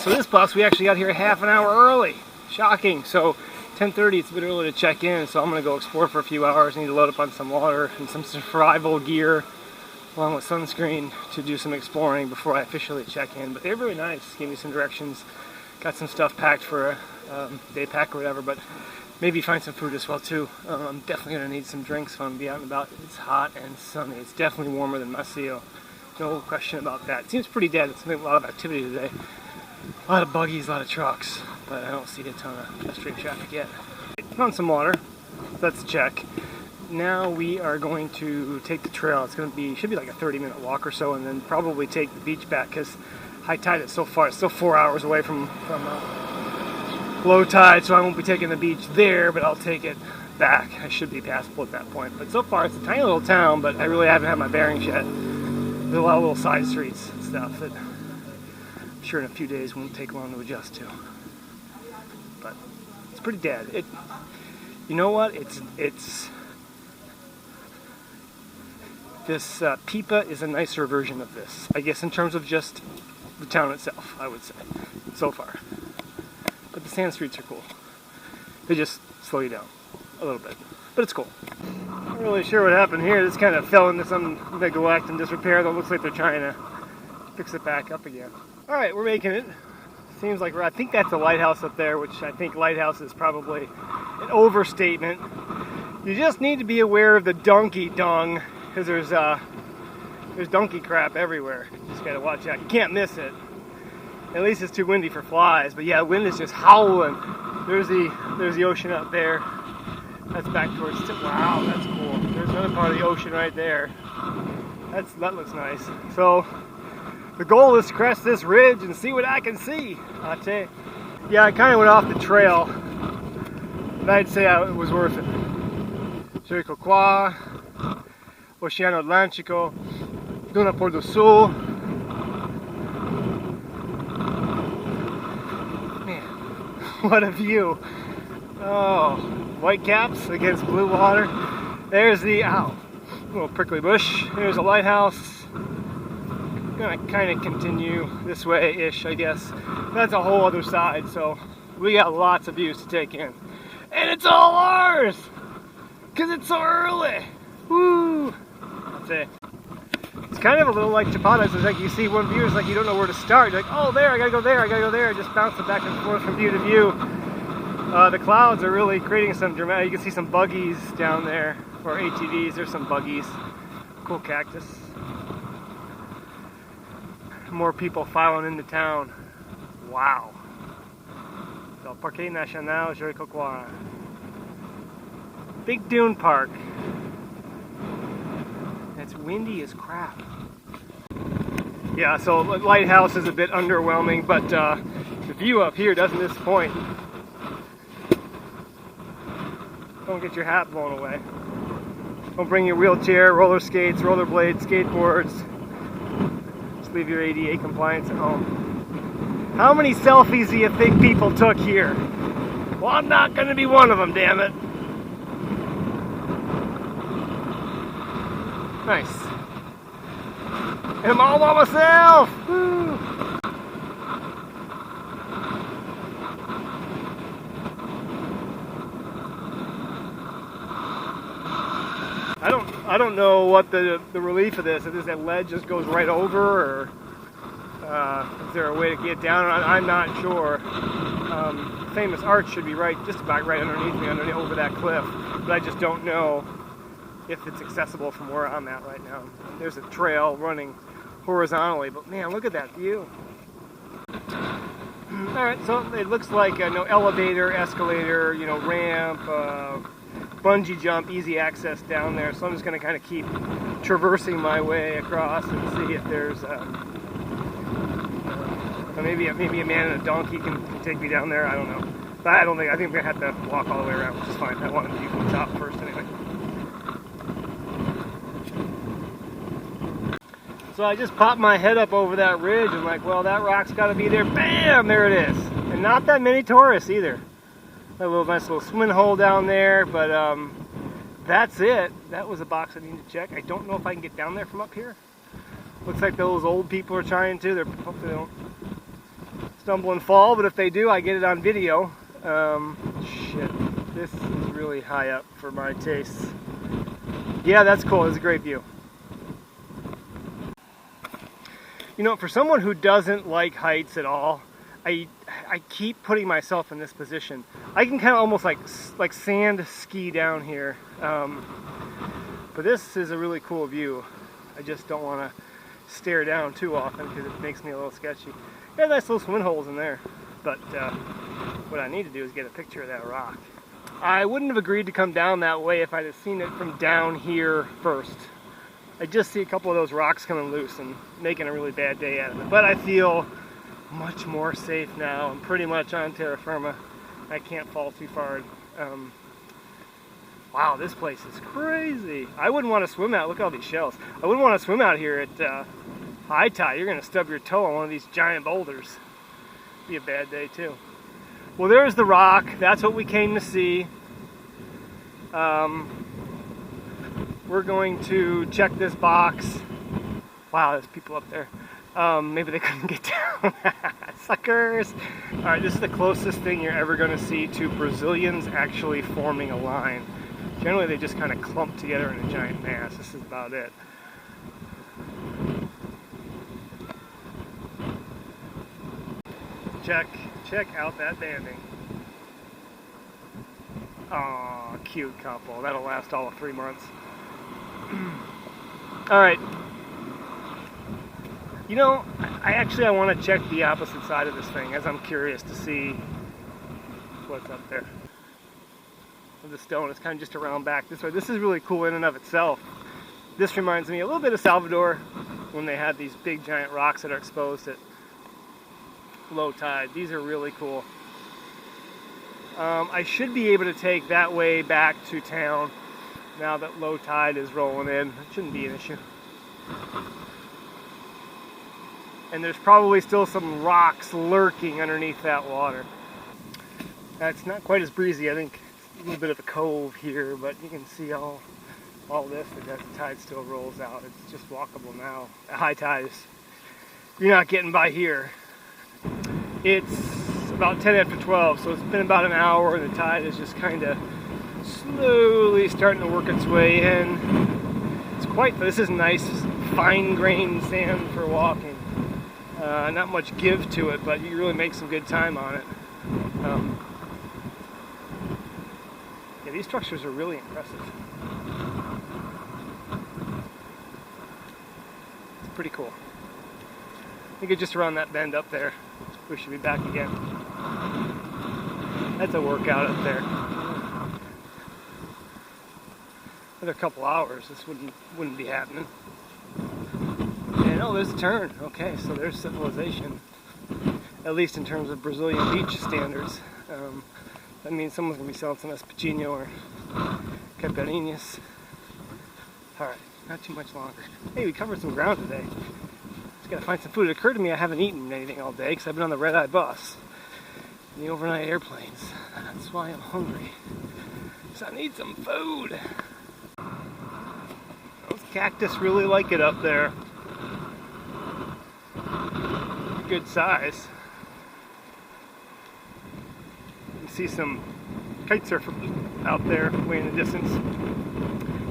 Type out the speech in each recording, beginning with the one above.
So this bus, we actually got here half an hour early. Shocking. So 10:30, it's a bit early to check in, so I'm going to go explore for a few hours. I need to load up on some water and some survival gear, along with sunscreen, to do some exploring before I officially check in. But they're really nice. Gave me some directions. Got some stuff packed for a day pack or whatever, but maybe find some food as well too. I'm definitely going to need some drinks when I'm out and about. It's hot and sunny. It's definitely warmer than Maceo. No question about that. It seems pretty dead. It's a lot of activity today. A lot of buggies, a lot of trucks, but I don't see a ton of pedestrian traffic yet. Found some water. That's a check. Now we are going to take the trail. It's going to be, should be like a 30-minute walk or so, and then probably take the beach back because high tide is so far. It's still 4 hours away from low tide, so I won't be taking the beach there, but I'll take it back. I should be passable at that point. But so far, it's a tiny little town, but I really haven't had my bearings yet. There's a lot of little side streets and stuff that I'm sure in a few days won't take long to adjust to. But it's pretty dead. You know what? It's this Pipa is a nicer version of this, I guess, in terms of just the town itself, I would say, so far. But the sand streets are cool. They just slow you down a little bit, but it's cool. Not really sure what happened here. This kind of fell into some neglect and disrepair that looks like they're trying to fix it back up again. All right, we're making it. Seems like I think that's a lighthouse up there, which I think lighthouse is probably an overstatement. You just need to be aware of the donkey dung, because there's donkey crap everywhere. Just gotta watch out. You can't miss it. At least it's too windy for flies. But yeah, wind is just howling. There's the ocean up there. That's back towards. Wow, that's cool. There's another part of the ocean right there. That looks nice. So the goal is to crest this ridge and see what I can see. Yeah, I kind of went off the trail, but I'd say it was worth it. Jericoacoara, Oceano Atlântico, Duna Por do Sul. Man, what a view. Oh, white caps against blue water. There's the, little prickly bush. There's a lighthouse. Gonna kind of continue this way-ish, I guess. That's a whole other side, so we got lots of views to take in. And it's all ours! Because it's so early! Woo! That's it. It's kind of a little like Chapada. It's like you see one view, it's like you don't know where to start. You're like, oh, there, I gotta go there, I gotta go there. Just bouncing back and forth from view to view. The clouds are really creating some dramatic. You can see some buggies down there, or ATVs. There's some buggies. Cool cactus. More people filing into town. Wow. So, Parque Nacional Jericoacoara. Big dune park. It's windy as crap. Yeah, so lighthouse is a bit underwhelming, but the view up here doesn't disappoint. Don't get your hat blown away. Don't bring your wheelchair, roller skates, rollerblades, skateboards. Just leave your ADA compliance at home. How many selfies do you think people took here? Well, I'm not going to be one of them, damn it. Nice. And I'm all by myself! Woo! I don't know what the relief of this. If that ledge just goes right over, or is there a way to get down? I'm not sure. Famous arch should be just about right underneath me, over that cliff. But I just don't know if it's accessible from where I'm at right now. There's a trail running horizontally, but man, look at that view. Alright, so it looks like no elevator, escalator, ramp, bungee jump, easy access down there. So I'm just going to kind of keep traversing my way across and see if there's maybe a man and a donkey can take me down there. I don't know. But I think we're going to have to walk all the way around, which is fine. I wanted to view from the top first anyway. So I just popped my head up over that ridge and like, well, that rock's got to be there. Bam! There it is. And not that many tourists either. A nice little swimming hole down there, but that's it. That was a box I need to check. I don't know if I can get down there from up here. Looks like those old people are trying to. Hopefully they don't stumble and fall, but if they do, I get it on video. Shit, this is really high up for my tastes. Yeah, that's cool. It's a great view. You know, for someone who doesn't like heights at all, I keep putting myself in this position. I can kind of almost like sand ski down here, but this is a really cool view. I just don't want to stare down too often because it makes me a little sketchy. Yeah, nice little swim holes in there, but what I need to do is get a picture of that rock. I wouldn't have agreed to come down that way if I'd have seen it from down here first. I just see a couple of those rocks coming loose and making a really bad day out of it. But I feel much more safe now. I'm pretty much on terra firma. I can't fall too far. Wow, this place is crazy. I wouldn't want to swim out. Look at all these shells. I wouldn't want to swim out here at high tide. You're going to stub your toe on one of these giant boulders. Be a bad day too. Well, there's the rock. That's what we came to see. We're going to check this box. Wow, there's people up there. Maybe they couldn't get down. Suckers! Alright, this is the closest thing you're ever going to see to Brazilians actually forming a line. Generally, they just kind of clump together in a giant mass. This is about it. Check out that banding. Aw, cute couple. That'll last all of 3 months. Alright. You know, I want to check the opposite side of this thing, as I'm curious to see what's up there. The stone is kind of just around back this way. This is really cool in and of itself. This reminds me a little bit of Salvador when they had these big giant rocks that are exposed at low tide. These are really cool. I should be able to take that way back to town now that low tide is rolling in. It shouldn't be an issue. And there's probably still some rocks lurking underneath that water. It's not quite as breezy. I think a little bit of a cove here, but you can see all this as the tide still rolls out. It's just walkable now. At high tide, you're not getting by here. It's about 10 after 12, so it's been about an hour, and the tide is just kind of slowly starting to work its way in. This is nice, fine-grained sand for walking. Not much give to it, but you really make some good time on it. Yeah, these structures are really impressive. It's pretty cool. I think it's just around that bend up there. We should be back again. That's a workout up there. Another couple hours, this wouldn't be happening. And oh, there's a turn. Okay, so there's civilization. At least in terms of Brazilian beach standards. That means someone's going to be selling some espadinha or caipirinhas. Alright, not too much longer. Hey, we covered some ground today. Just gotta find some food. It occurred to me I haven't eaten anything all day because I've been on the red-eye bus and the overnight airplanes. That's why I'm hungry. So I need some food. Those cactus really like it up there. Good size. You see some kite surfer out there way in the distance.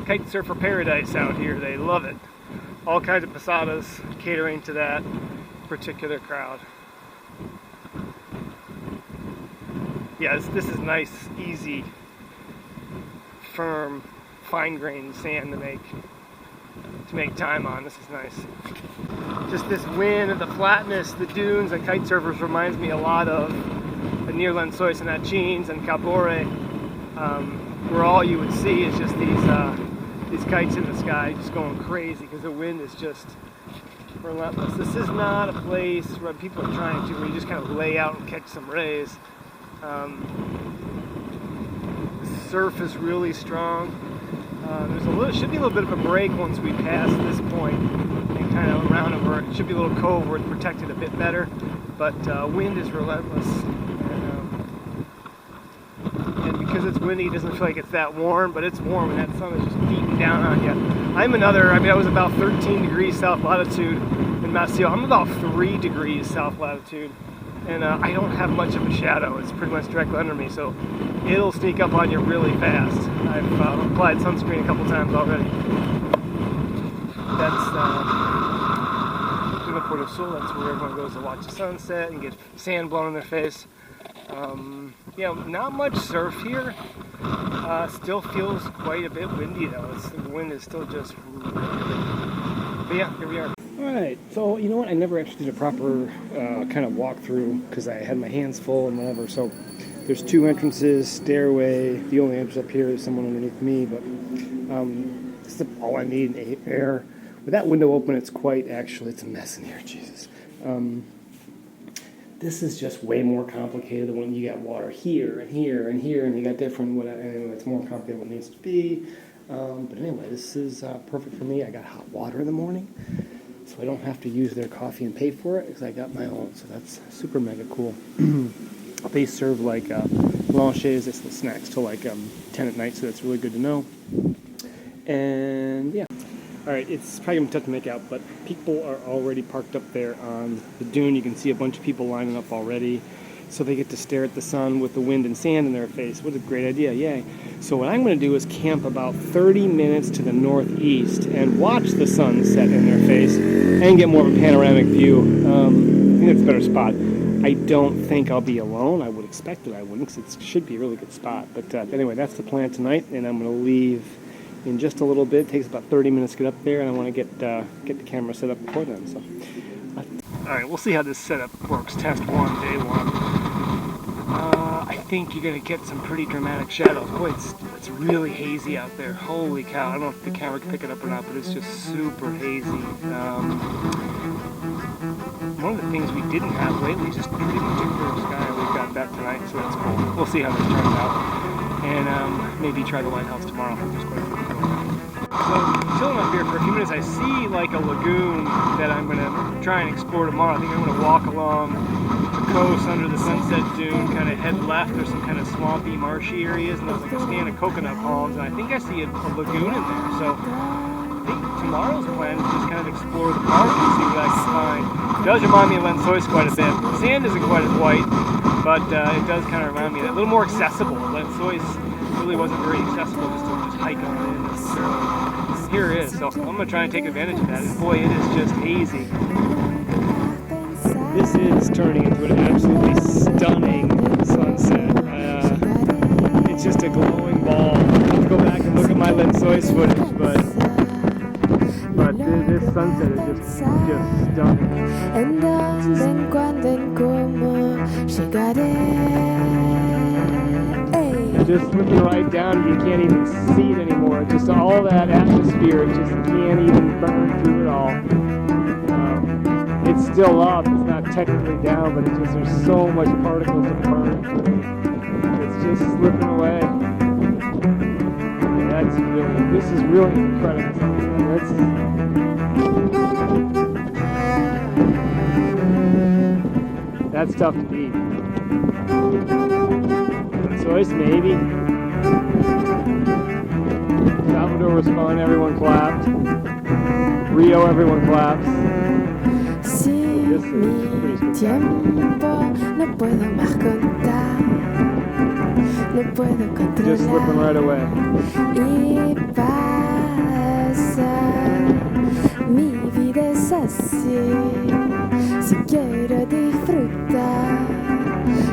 Kite surfer paradise out here. They love it. All kinds of posadas catering to that particular crowd. Yeah, this is nice, easy, firm, fine-grained sand to make time on. This is nice. Just this wind and the flatness, the dunes and kite surfers reminds me a lot of the near Lençóis and Achins and Capore, where all you would see is just these kites in the sky just going crazy because the wind is just relentless. This is not a place where people are trying to, where you just kind of lay out and catch some rays. The surf is really strong. Should be a little bit of a break once we pass this point and kind of around it where it should be a little cove where it's protected a bit better, but wind is relentless. And because it's windy, it doesn't feel like it's that warm, but it's warm and that sun is just beating down on you. I was about 13 degrees south latitude in Maceió. I'm about 3 degrees south latitude and I don't have much of a shadow. It's pretty much directly under me, so it'll sneak up on you really fast. I've applied sunscreen a couple times already. That's Pico Puerto Sol. That's where everyone goes to watch the sunset and get sand blown in their face. You know, not much surf here. Still feels quite a bit windy though. The wind is still just really good. But yeah, here we are. Alright, so you know what? I never actually did a proper kind of walkthrough because I had my hands full and whatever. So there's two entrances, stairway. The only entrance up here, there's someone underneath me, but this is all I need, air. With that window open, it's a mess in here, Jesus. This is just way more complicated than when you got water here and here and here, and you got different, anyway, it's more complicated than it needs to be. But anyway, this is perfect for me. I got hot water in the morning, so I don't have to use their coffee and pay for it because I got my own, so that's super mega cool. They serve like blanches, this little snacks till like 10 at night, so that's really good to know. And yeah. Alright, it's probably going to be tough to make out, but people are already parked up there on the dune. You can see a bunch of people lining up already, so they get to stare at the sun with the wind and sand in their face. What a great idea, yay. So what I'm going to do is camp about 30 minutes to the northeast and watch the sun set in their face and get more of a panoramic view. I think that's a better spot. I don't think I'll be alone. I would expect that I wouldn't, because it should be a really good spot. But anyway, that's the plan tonight, and I'm going to leave in just a little bit. It takes about 30 minutes to get up there, and I want to get the camera set up before then. So, all right, we'll see how this setup works. Test one, day one. I think you're gonna get some pretty dramatic shadows. Boy, it's really hazy out there. Holy cow! I don't know if the camera can pick it up or not, but it's just super hazy. One of the things we didn't have lately is just pretty much a clear sky. We've got that tonight, so that's cool. We'll see how this turns out. And maybe try the lighthouse tomorrow. Just quite cool. So, chilling up here for a few minutes, I see like a lagoon that I'm going to try and explore tomorrow. I think I'm going to walk along the coast under the sunset dune, kind of head left. There's some kind of swampy, marshy areas, and there's like a stand of coconut palms, and I think I see a lagoon in there. So, I think tomorrow's plan is just kind of explore the park and see what I can find. It does remind me of Lençóis quite a bit. The sand isn't quite as white, but it does kind of remind me of that. A little more accessible. Lençóis really wasn't very accessible just to hike on it. Here it is, so I'm going to try and take advantage of that, and boy, it is just hazy. This is turning into an absolutely stunning sunset. It's just a glowing ball. I'll have to go back and look at my Lençóis footage, but this sunset is just stunning. Just slipping right down, you can't even see it anymore. Just all that atmosphere, it just can't even burn through it all. It's still up, it's not technically down, but it's just, there's so much particles to burn. It's just slipping away. Yeah, this is really incredible. That's tough to beat. Choice, maybe. Salvador was fun, everyone clapped. Rio, everyone claps. So this is pretty spectacular. Just slipping right away. Mi vida es así, si quiero disfrutar,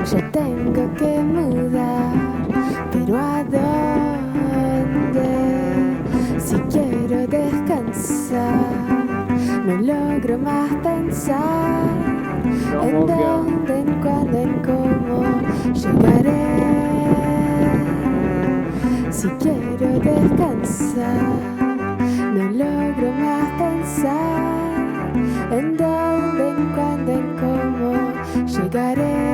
ya tengo que mudar, pero ¿a dónde? Si quiero descansar, no logro más pensar en dónde, en cuándo, en cómo llegaré. Si quiero descansar, no logro más pensar en dónde, en cuándo, en cómo llegaré.